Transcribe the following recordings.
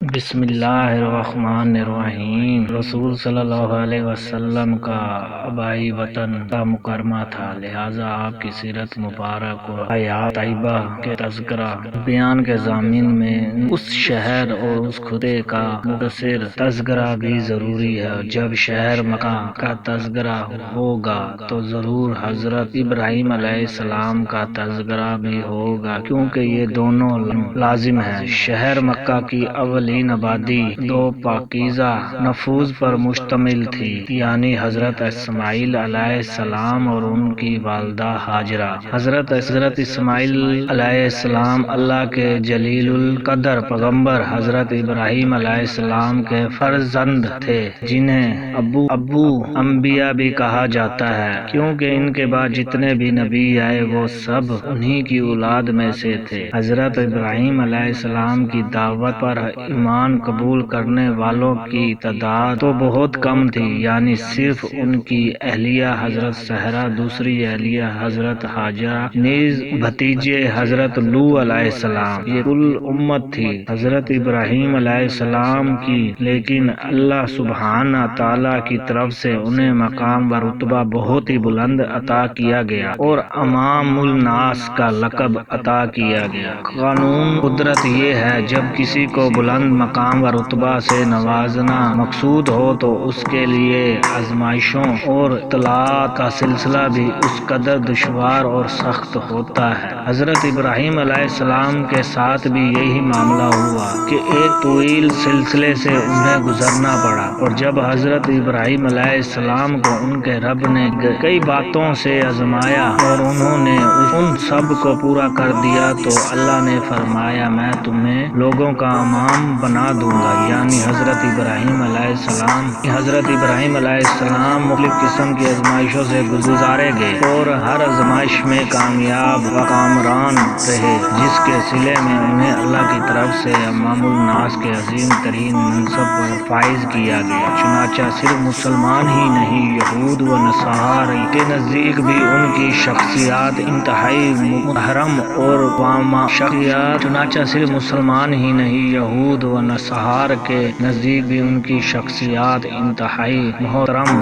بسم اللہ الرحمن الرحیم۔ رسول صلی اللہ علیہ وسلم کا آبائی وطن کا مکرمہ تھا، لہٰذا آپ کی سیرت مبارک و حیات طیبہ کے تذکرہ بیان کے ضمن میں اس شہر اور اس خطے کا مختصر تذکرہ بھی ضروری ہے۔ جب شہر مکہ کا تذکرہ ہوگا تو ضرور حضرت ابراہیم علیہ السلام کا تذکرہ بھی ہوگا، کیونکہ یہ دونوں لازم ہیں۔ شہر مکہ کی اولین آبادی دو پاکیزہ نفوس پر مشتمل تھی، یعنی حضرت اسماعیل علیہ السلام اور ان کی والدہ ہاجرہ۔ حضرت اسماعیل علیہ السلام اللہ کے جلیل القدر پیغمبر حضرت ابراہیم علیہ السلام کے فرزند تھے، جنہیں ابو انبیاء بھی کہا جاتا ہے، کیونکہ ان کے بعد جتنے بھی نبی آئے وہ سب انہی کی اولاد میں سے تھے۔ حضرت ابراہیم علیہ السلام کی دعوت پر ایمان قبول کرنے والوں کی تعداد تو بہت کم تھی، یعنی صرف ان کی اہلیہ حضرت سہرہ، دوسری اہلیہ حضرت ہاجرہ، نیز بھتیجے حضرت لوط علیہ السلام، یہ کل امت تھی حضرت ابراہیم علیہ السلام کی۔ لیکن اللہ سبحانہ تعالیٰ کی طرف سے انہیں مقام و رتبہ بہت ہی بلند عطا کیا گیا اور امام الناس کا لقب عطا کیا گیا۔ قانون قدرت یہ ہے، جب کسی کو بلند مقام و رتبہ سے نوازنا مقصود ہو تو اس کے لیے آزمائشوں اور اطلاعات کا سلسلہ بھی اس قدر دشوار اور سخت ہوتا ہے۔ حضرت ابراہیم علیہ السلام کے ساتھ بھی یہی معاملہ ہوا کہ ایک طویل سلسلے سے انہیں گزرنا پڑا، اور جب حضرت ابراہیم علیہ السلام کو ان کے رب نے کئی باتوں سے آزمایا اور انہوں نے ان سب کو پورا کر دیا تو اللہ نے فرمایا، میں تمہیں لوگوں کا امام بنا دوں گا، یعنی حضرت ابراہیم علیہ السلام مختلف قسم کی آزمائشوں سے گزارے گئے اور ہر آزمائش میں کامیاب و کامران رہے، جس کے صلے میں انہیں اللہ کی طرف سے امام الناس کے عظیم ترین منصب پر فائز کیا گیا۔ چنانچہ صرف مسلمان ہی نہیں، یہود و نصارہ کے نزدیک بھی ان کی شخصیات انتہائی محترم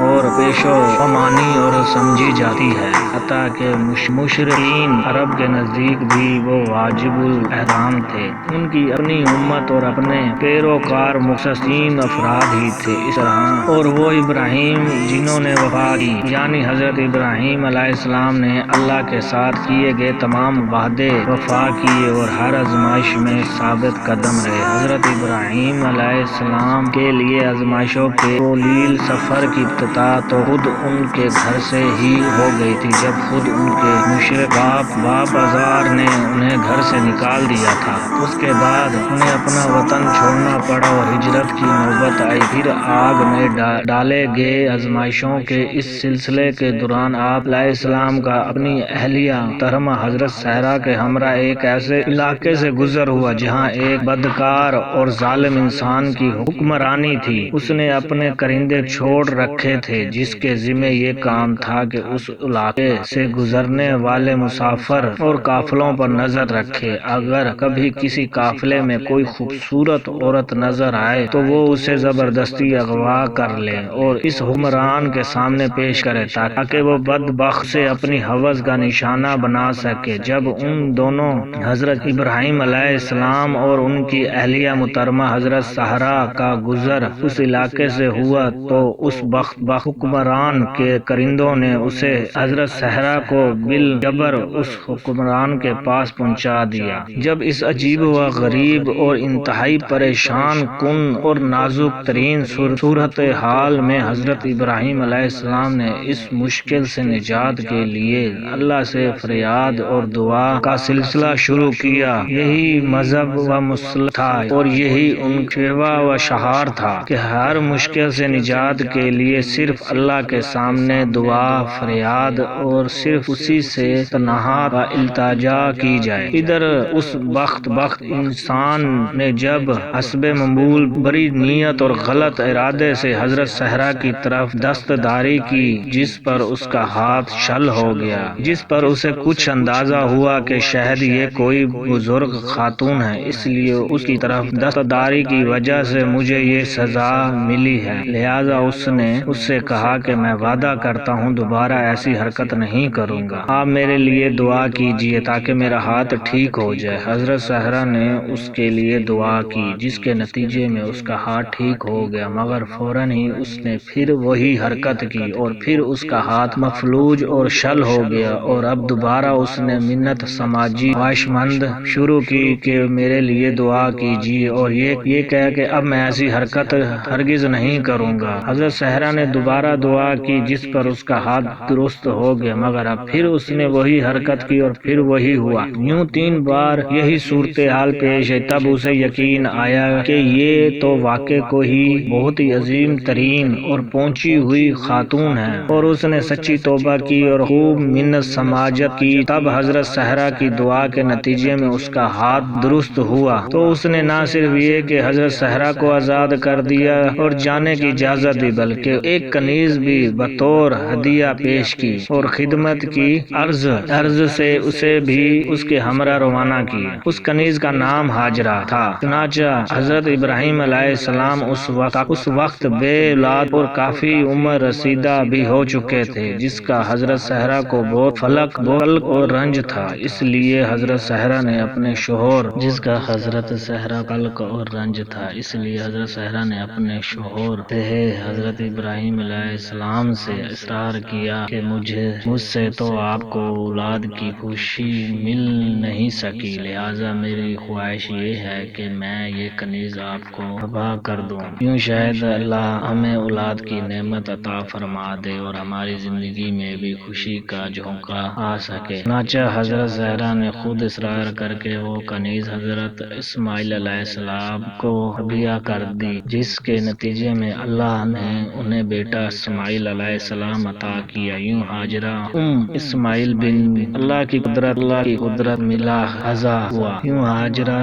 اور پیش و مانی اور سمجھی جاتی ہے، حتیٰ کہ مشرقین عرب کے نزدیک بھی وہ واجب الاحترام تھے۔ ان کی اپنی امت اور اپنے پیروکار مخصصین افراد ہی تھے اس طرح، اور وہ ابراہیم جنہوں نے وفا کی، یعنی حضرت ابراہیم علیہ السلام نے اللہ کے ساتھ کیے گئے تمام وعدے وفا کیے اور ہر آزمائش میں ثابت قدم رہے۔ حضرت ابراہیم علیہ السلام کے لیے آزمائشوں کے طویل سفر کی ابتدا تو خود ان کے گھر سے ہی ہو گئی تھی، جب خود ان کے مشرک باپ آزار نے انہیں گھر سے نکال دیا تھا۔ اس کے بعد انہیں اپنا وطن چھوڑنا پڑا اور ہجرت کی نوبت آئی۔ پھر آگ میں ڈالے گئے آزمائشوں کے اس سلسلے کے دوران آپ علیہ السلام کا اپنی اہلیہ محترمہ حضرت سہرہ کے ہمراہ ایک ایسے علاقے سے گزر ہوا جہاں ایک بدکار اور ظالم انسان کی حکمرانی تھی۔ اس نے اپنے کرندے چھوڑ رکھے تھے، جس کے ذمہ یہ کام تھا کہ اس علاقے سے گزرنے والے مسافر اور قافلوں پر نظر رکھے۔ اگر کبھی کسی قافلے میں کوئی خوبصورت عورت نظر آئے تو وہ اسے زبردستی اغوا کر لے اور اس حکمران کے سامنے پیش کرے تاکہ وہ بدبخت سے اپنی حوث کا نشانہ بنا سکے۔ جب ان دونوں حضرت ابراہیم علیہ السلام اور ان کی اہلیہ محترمہ حضرت سہرہ کا گزر اس علاقے سے ہوا تو اس بدبخت حکمران کے کرندوں نے اسے حضرت سہرہ کو بالجبر اس حکمران کے پاس پہنچا دیا۔ جب اس عجیب و غریب اور انتہائی پریشان کن اور نازک ترین صورتحال میں حضرت ابراہیم علیہ السلام نے اس مشکل سے نجات کے لیے اللہ سے فریاد اور دعا کا سلسلہ شروع کیا۔ یہی مذہب و مسلک تھا اور یہی ان شیوہ و شعار تھا کہ ہر مشکل سے نجات کے لیے صرف اللہ کے سامنے دعا، فریاد اور صرف اسی سے تنہا التجا کی جائے۔ ادھر اس بدبخت انسان نے جب حسب معمول بری نیت اور غلط ارادے سے حضرت سہرہ کی طرف دستداری کی، جس پر اس کا ہاتھ شل ہو گیا، جس پر اسے کچھ اندازہ ہوا کہ شاید یہ کوئی بزرگ خاتون ہے، اس لیے اس کی طرف دستداری کی وجہ سے مجھے یہ سزا ملی ہے، لہذا اس نے اس سے کہا کہ میں وعدہ کرتا ہوں دوبارہ ایسی حرکت نہیں کروں گا، آپ میرے لیے دعا کیجیے تاکہ میرا ہاتھ ٹھیک ہو جائے۔ حضرت صحرا نے اس کے لیے دعا کی جس کے نتیجے میں اس کا ہاتھ ٹھیک ہو گیا، مگر فوراً ہی اس نے پھر وہی حرکت کی اور پھر اس کا ہاتھ مفلوج اور شل ہو گیا، اور اب دوبارہ اس نے منت سماجی خواہش مند شروع کی کہ میرے لیے دعا کیجیے، اور یہ کہا کہ اب میں ایسی حرکت ہرگز نہیں کروں گا۔ حضرت صحرا نے دوبارہ دعا کی جس پر اس کا ہاتھ درست ہو گیا، مگر اب پھر اس نے وہی حرکت کی اور پھر وہی ہوا۔ یوں 3 بار یہی صورتحال پیش ہے، تب اسے یقین آیا کہ یہ تو واقع کوئی بہت ہی عظیم ترین اور پہنچی ہوئی خاتون ہے، اور اس نے سچی توبہ کی اور خوب منت سماجت کی۔ تب حضرت صحرا کی دعا کے نتیجے میں اس کا ہاتھ درست ہوا، تو اس نے نہ صرف یہ کہ حضرت صحرا کو آزاد کر دیا اور جانے کی اجازت دی، بلکہ ایک کنیز بھی بطور ہدیہ پیش کی اور خدمت کی عرض سے اسے بھی اس کے ہمراہ روانہ کیا۔ اس کنیز کا نام ہاجرہ تھا۔ چنانچہ حضرت ابراہیم علیہ السلام اس وقت بے اولاد اور کافی عمر رسیدہ بھی ہو چکے تھے، جس کا حضرت صحرا کو بہت قلق اور رنج تھا، اس لیے حضرت صحرا نے اپنے شوہر سے حضرت ابراہیم علیہ السلام سے اصرار کیا کہ مجھ سے تو آپ کو اولاد کی خوشی مل نہیں سکی، لہذا میری خواہش یہ ہے کہ میں یہ کنیز آپ کو ہبہ کر دوں، یوں شاید اللہ ہمیں اولاد کی نعمت عطا فرما دے اور ہماری زندگی میں بھی خوشی کا جھونکا آ سکے۔ چنانچہ حضرت صحرا نے خود اصرار کر کے وہ کنیز حضرت اسماعیل علیہ السلام کو ہدیہ کر دی، جس کے نتیجے میں اللہ نے انہیں بیٹا اسماعیل علیہ السلام عطا کیا۔ یوں ہاجرہ اسماعیل بن اللہ کی قدرت ملا حضا ہوا، یوں ہاجرہ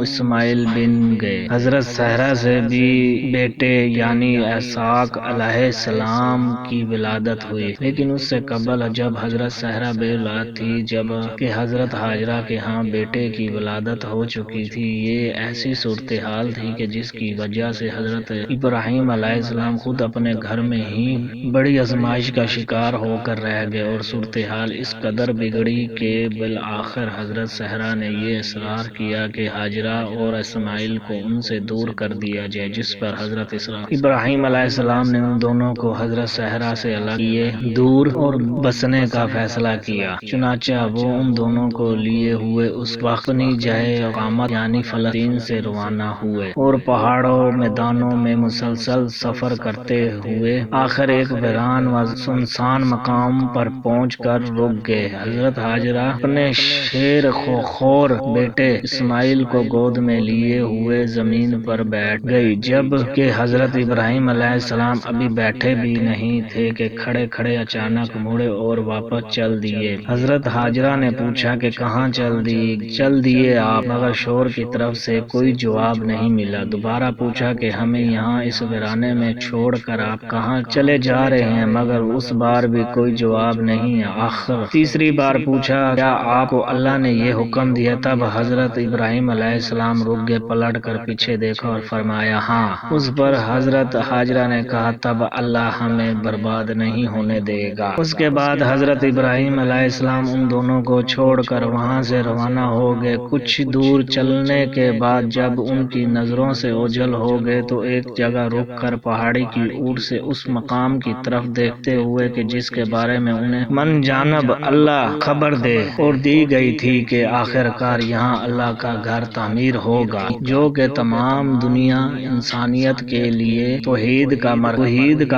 اسماعیل بن گئے۔ حضرت صحرا سے بھی بیٹے یعنی اسحاق علیہ السلام کی ولادت ہوئی، لیکن اس سے قبل جب حضرت صحرا بے اولاد تھی، جب کہ حضرت ہاجرہ کے ہاں بیٹے کی ولادت ہو چکی تھی، یہ ایسی صورتحال تھی کہ جس کی وجہ سے حضرت ابراہیم علیہ السلام خود اپنے گھر میں ہی بڑی آزمائش کا شکار ہو کر رہ گئے، اور صورتحال اس قدر بگڑی کہ بالآخر حضرت صحرا نے یہ اصرار کیا کہ ہاجرہ اور اسماعیل کو ان سے دور کر دیا جائے، جس پر حضرت ابراہیم علیہ السلام نے ان دونوں کو حضرت صحرا سے الگ کیے دور اور بسنے کا فیصلہ کیا۔ چنانچہ وہ ان دونوں کو لیے ہوئے اس وقت اپنی جائے اقامت یعنی فلسطین سے روانہ ہوئے، اور پہاڑوں میدانوں میں مسلسل سفر کرتے ہوئے آخر ایک ویران و سنسان مقام پر پہنچ کر رک گئے۔ حضرت ہاجرہ اپنے شیر خور بیٹے اسماعیل کو گود میں لیے ہوئے زمین پر بیٹھ گئی، جب کہ حضرت ابراہیم علیہ السلام ابھی بیٹھے بھی نہیں تھے کہ کھڑے کھڑے اچانک مڑے اور واپس چل دیے۔ حضرت ہاجرہ نے پوچھا کہ کہاں چل دیے آپ، مگر شوہر کی طرف سے کوئی جواب نہیں ملا۔ دوبارہ پوچھا کہ ہمیں یہاں اس ویرانے میں چھوڑ کر آپ کہاں چلے جا رہے ہیں، مگر اس بار بھی کوئی جواب نہیں۔ آخر تیسری بار پوچھا کیا آپ کو اللہ نے یہ حکم دیا؟ تب حضرت ابراہیم علیہ السلام رک گئے، پلٹ کر پیچھے دیکھا اور فرمایا ہاں۔ اس پر حضرت ہاجرہ نے کہا تب اللہ ہمیں برباد نہیں ہونے دے گا۔ اس کے بعد حضرت ابراہیم علیہ السلام ان دونوں کو چھوڑ کر وہاں سے روانہ ہو گئے۔ کچھ دور چلنے کے بعد جب ان کی نظروں سے اوجھل ہو گئے تو ایک جگہ رک کر پہاڑی کی اوٹ سے اس مقام کی طرف دیکھتے ہوئے کہ جس کے بارے میں انہیں من جانب اللہ خبر دے اور دی گئی تھی کہ آخر کار یہاں اللہ کا گھر تعمیر ہوگا، جو کہ تمام دنیا انسانیت کے لیے توحید کا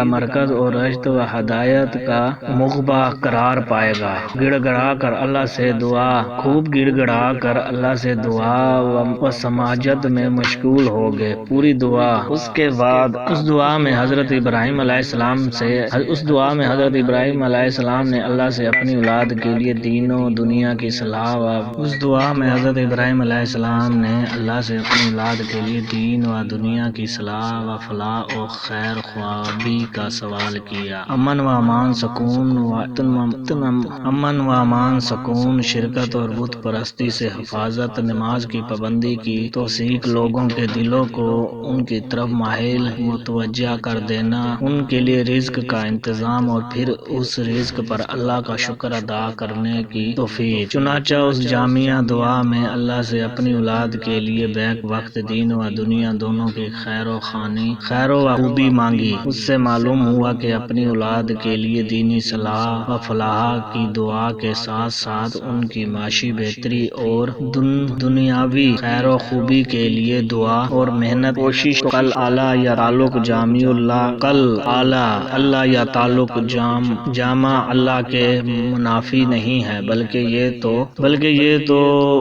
مرکز اور رشد و ہدایت کا مغبہ قرار پائے گا۔ خوب گڑ گڑا کر اللہ سے دعا و سماجت میں مشغول ہو گئے۔ پوری دعا اس کے بعد اس دعا میں حضرت ابراہیم علیہ السلام نے اللہ سے اپنی اولاد کے لیے دین و دنیا کی صلاح و فلاح و خیر خوابی کا سوال کیا۔ امن و امان سکون، شرکت اور بت پرستی سے حفاظت، نماز کی پابندی کی توثیق لوگوں کے دلوں کو ان کی طرف مائل متوجہ کر دینا، ان کے لیے رزق کا انتظام اور پھر اس رزق پر اللہ کا شکر ادا کرنے کی توفیق۔ چنانچہ اس جامعہ دعا میں اللہ سے اپنی اولاد کے لیے بیک وقت دین و دنیا دونوں کی خیر و خوبی مانگی۔ اس سے معلوم ہوا کہ اپنی اولاد کے لیے دینی صلاح و فلاح کی دعا کے ساتھ ساتھ ان کی معاشی بہتری اور دنیاوی خیر و خوبی کے لیے دعا اور محنت کوشش کل اعلیٰ یا تعلق جامع اللہ کے منافی نہیں ہے، بلکہ یہ تو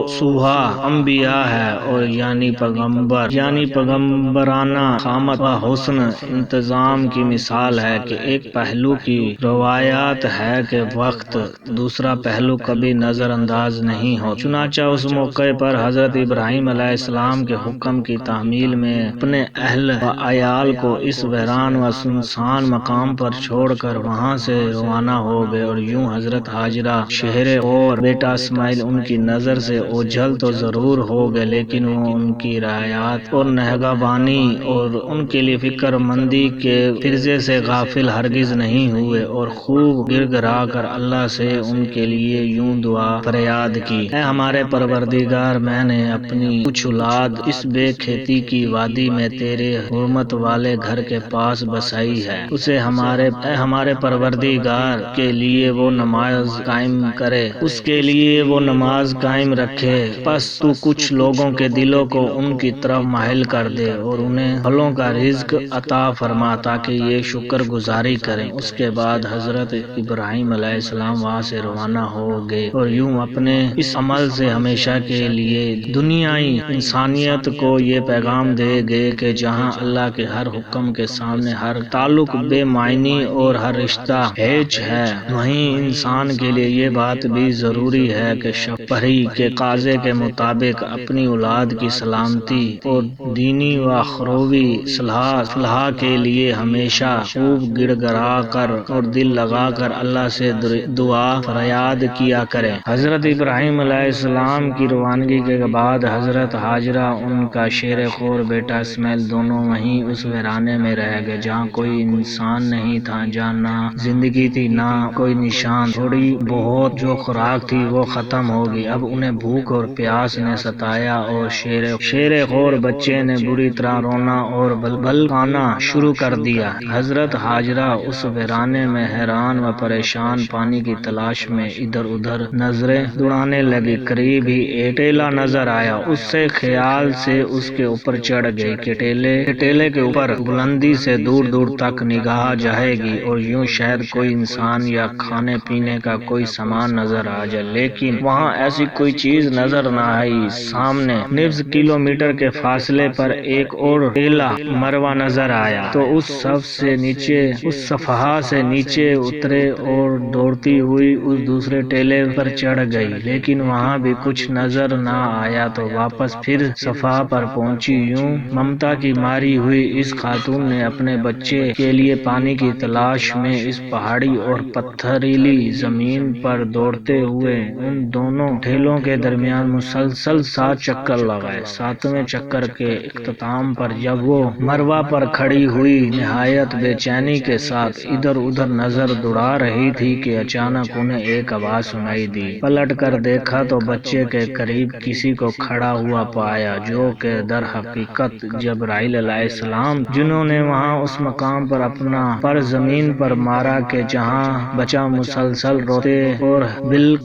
سوہا انبیاء ہے اور یعنی پیغمبرانہ خامت و حسن انتظام کی مثال ہے کہ ایک پہلو کی روایات ہے کہ وقت دوسرا پہلو کبھی نظر انداز نہیں ہو۔ چنانچہ اس موقع پر حضرت ابراہیم علیہ السلام کے حکم کی تحمیل میں اپنے اہل و عیال کو اس ویران و سنسان مقام پر چھوڑ کر وہاں سے روانہ ہو گئے، اور یوں حضرت ہاجرہ شہر اور بیٹا اسماعیل ان کی نظر سے اوجھل تو ضرور ہو گئے، لیکن وہ ان کی رعایت اور نگہبانی اور ان کے لیے فکر مندی کے فرضے سے غافل ہرگز نہیں ہوئے، اور خوب گر گرا کر اللہ سے ان کے لیے یوں دعا فریاد کی: اے ہمارے پروردگار، میں نے اپنی کچھ اولاد اس بے کھیتی کی وادی میں تیرے حرمت والے گھر کے پاس بسائی ہے، اسے ہمارے پروردگار کے لیے وہ نماز قائم رکھے، پس تو کچھ لوگوں کے دلوں کو ان کی طرف مائل کر دے اور انہیں پھلوں کا رزق عطا فرما تاکہ یہ شکر گزاری کریں۔ اس کے بعد حضرت ابراہیم علیہ السلام وہاں سے روانہ ہو گئے اور یوں اپنے اس عمل سے ہمیشہ کے لیے دنیائی انسانیت کو یہ پیغام دے گئے کہ جہاں اللہ کے ہر حکم کے سامنے ہر تعلق بے معنی اور ہر رشتہ ہیچ ہے، وہیں انسان کے لیے یہ بات بھی ضروری ہے کہ شفاہی کے قاضے کے مطابق اپنی اولاد کی سلامتی اور دینی و اخروی صلاح کے لیے ہمیشہ خوب گڑ گڑا کر اور دل لگا کر اللہ سے دعا فریاد کیا کرے۔ حضرت ابراہیم علیہ السلام کی روانگی کے بعد حضرت ہاجرہ ان کا شیر خور بیٹا اسماعیل دونوں وہیں اس ویرانے میں رہ گئے جہاں کوئی انسان نہیں تھا، جہاں نہ زندگی تھی نہ کوئی نشان، تھوڑی بہت جو خوراک تھی وہ ختم ہو گئی، اب انہیں بھوک اور پیاس نے ستایا اور شیر خور بچے نے بری طرح رونا اور بلکانا شروع کر دیا۔ حضرت ہاجرہ اس ویرانے میں حیران و پریشان پانی کی تلاش میں ادھر ادھر نظریں دوڑانے لگی، قریب ہی ایک ٹیلا نظر آیا، اس سے خیال سے اس کے اوپر چڑھ گئی کہ ٹیلے کے اوپر بلندی سے دور دور تک نگاہ جائے گی اور یوں شاید کوئی انسان یا کھانے پینے کا کوئی سامان نظر آ جائے، لیکن وہاں ایسی کوئی چیز نظر نہ آئی۔ سامنے نصف کلومیٹر کے فاصلے پر ایک اور ٹیلا مروا نظر آیا تو اس صفحہ سے نیچے اترے اور دوڑتی ہوئی اس دوسرے ٹیلے پر چڑھ گئی، لیکن وہاں بھی کچھ نظر نہ آیا تو واپس پھر صفحہ پر پہنچی۔ یوں ممتا کی ماری ہوئی اس خاتون نے اپنے بچے کے لیے پانی کی تلاش میں اس پہاڑی اور پتھریلی زمین پر دوڑتے ہوئے ان دونوں ٹھیلوں کے درمیان مسلسل 7 چکر لگائے۔ 7ویں چکر کے اختتام پر جب وہ مروا پر کھڑی ہوئی نہایت بے چینی کے ساتھ ادھر ادھر نظر دوڑا رہی تھی کہ اچانک انہیں ایک آواز سنائی دی۔ پلٹ کر دیکھا تو بچے کے قریب کسی کو کھڑا ہوا پایا جو کہ در حقیقت جبرائیل علیہ السلام، جنہوں نے وہاں اس مقام پر اپنا پر زمین پر مارا کہ جہاں بچہ مسلسل روتے اور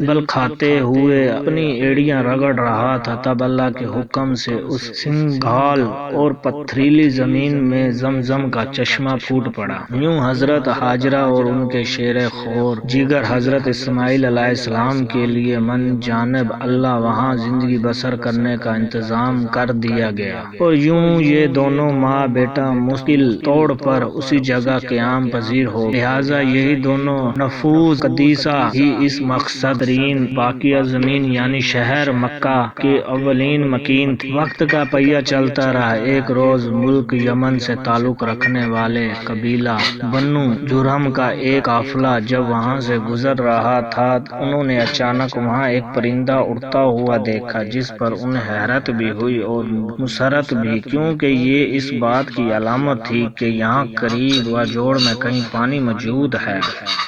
بلکھاتے ہوئے اپنی ایڑیاں رگڑ رہا تھا، تب اللہ کے حکم سے اس سنگھال اور پتھریلی زمین میں زمزم کا چشمہ پھوٹ پڑا۔ یوں حضرت ہاجرہ اور ان کے شیر خور جگر حضرت اسماعیل علیہ السلام کے لیے من جانب اللہ وہاں زندگی بسر کرنے کا انتظام کر دیا گیا، اور یوں یہ دونوں ماں بیٹا مستقل طور پر اسی جگہ قیام پذیر ہو گئے۔ لہٰذا یہی دونوں نفوس قدیسہ ہی اس مقدس ترین باقیہ زمین یعنی شہر مکہ کے اولین مکین تھی۔ وقت کا پہیہ چلتا رہا۔ ایک روز ملک یمن سے تعلق رکھنے والے قبیلہ بنو جرہم کا ایک قافلہ جب وہاں سے گزر رہا تھا، انہوں نے اچانک وہاں ایک پرندہ اڑتا ہوا دیکھا جس پر انہیں حیرت بھی بھی ہوئی اور مسرت بھی، کیونکہ یہ اس بات کی علامت تھی کہ یہاں قریب و جوڑ میں کہیں پانی موجود ہے،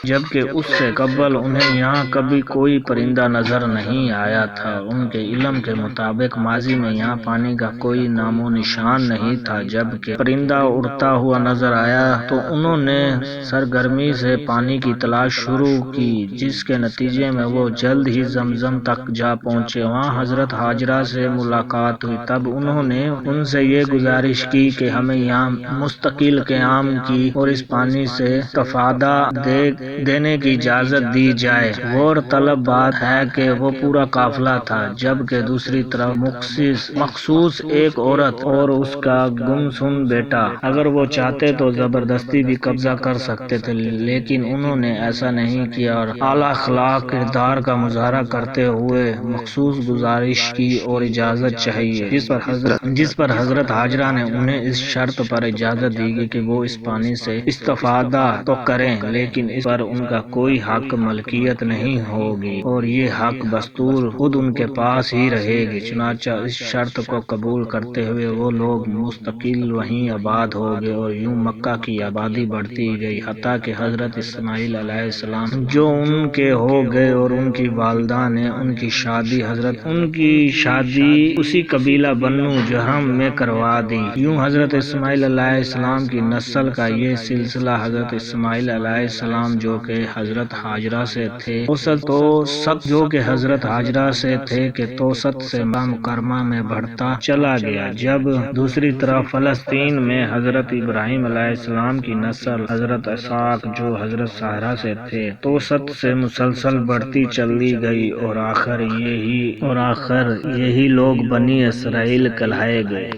جبکہ اس سے قبل انہیں یہاں کبھی کوئی پرندہ نظر نہیں آیا تھا۔ ان کے علم کے مطابق ماضی میں یہاں پانی کا کوئی نام و نشان نہیں تھا۔ جب کہ پرندہ اڑتا ہوا نظر آیا تو انہوں نے سرگرمی سے پانی کی تلاش شروع کی، جس کے نتیجے میں وہ جلد ہی زمزم تک جا پہنچے۔ وہاں حضرت حاجرہ سے ملاقات ہوئی، تب انہوں نے ان سے یہ گزارش کی کہ ہمیں یہاں مستقل قیام کی اور اس پانی سے استفادہ دینے کی اجازت دی جائے۔ غور طلب بات ہے کہ وہ پورا قافلہ تھا، جبکہ دوسری طرف مخصوص ایک عورت اور اس کا گمسم بیٹا۔ اگر وہ چاہتے تو زبردستی بھی قبضہ کر سکتے تھے، لیکن انہوں نے ایسا نہیں کیا اور اعلیٰ اخلاق کردار کا مظاہرہ کرتے ہوئے مخصوص گزارش کی اور اجازت چاہیے، جس پر حضرت حاجرہ نے انہیں اس شرط پر اجازت دی کہ وہ اس پانی سے استفادہ تو کریں، لیکن اس پر ان کا کوئی حق ملکیت نہیں ہوگی اور یہ حق بستور خود ان کے پاس ہی رہے گی۔ چنانچہ اس شرط کو قبول کرتے ہوئے وہ لوگ مستقل وہیں آباد ہو گئے اور یوں مکہ کی آبادی بڑھتی گئی، حتیٰ کہ حضرت اسماعیل علیہ السلام جو ان کے ہو گئے اور ان کی والدہ نے ان کی شادی اسی قبیلہ بنو جرہم میں کروا دی۔ یوں حضرت اسماعیل علیہ السلام کی نسل کا یہ سلسلہ حضرت اسماعیل علیہ السلام جو کہ حضرت حاجرہ سے تھے کہ توست سے مکہ مکرمہ میں بڑھتا چلا گیا۔ جب دوسری طرف فلسطین میں حضرت ابراہیم علیہ السلام کی نسل حضرت اسحاق جو حضرت سارہ سے تھے توست سے مسلسل بڑھتی چلی گئی اور آخر یہی لوگ بنی اسرائیل کہلائے گئے۔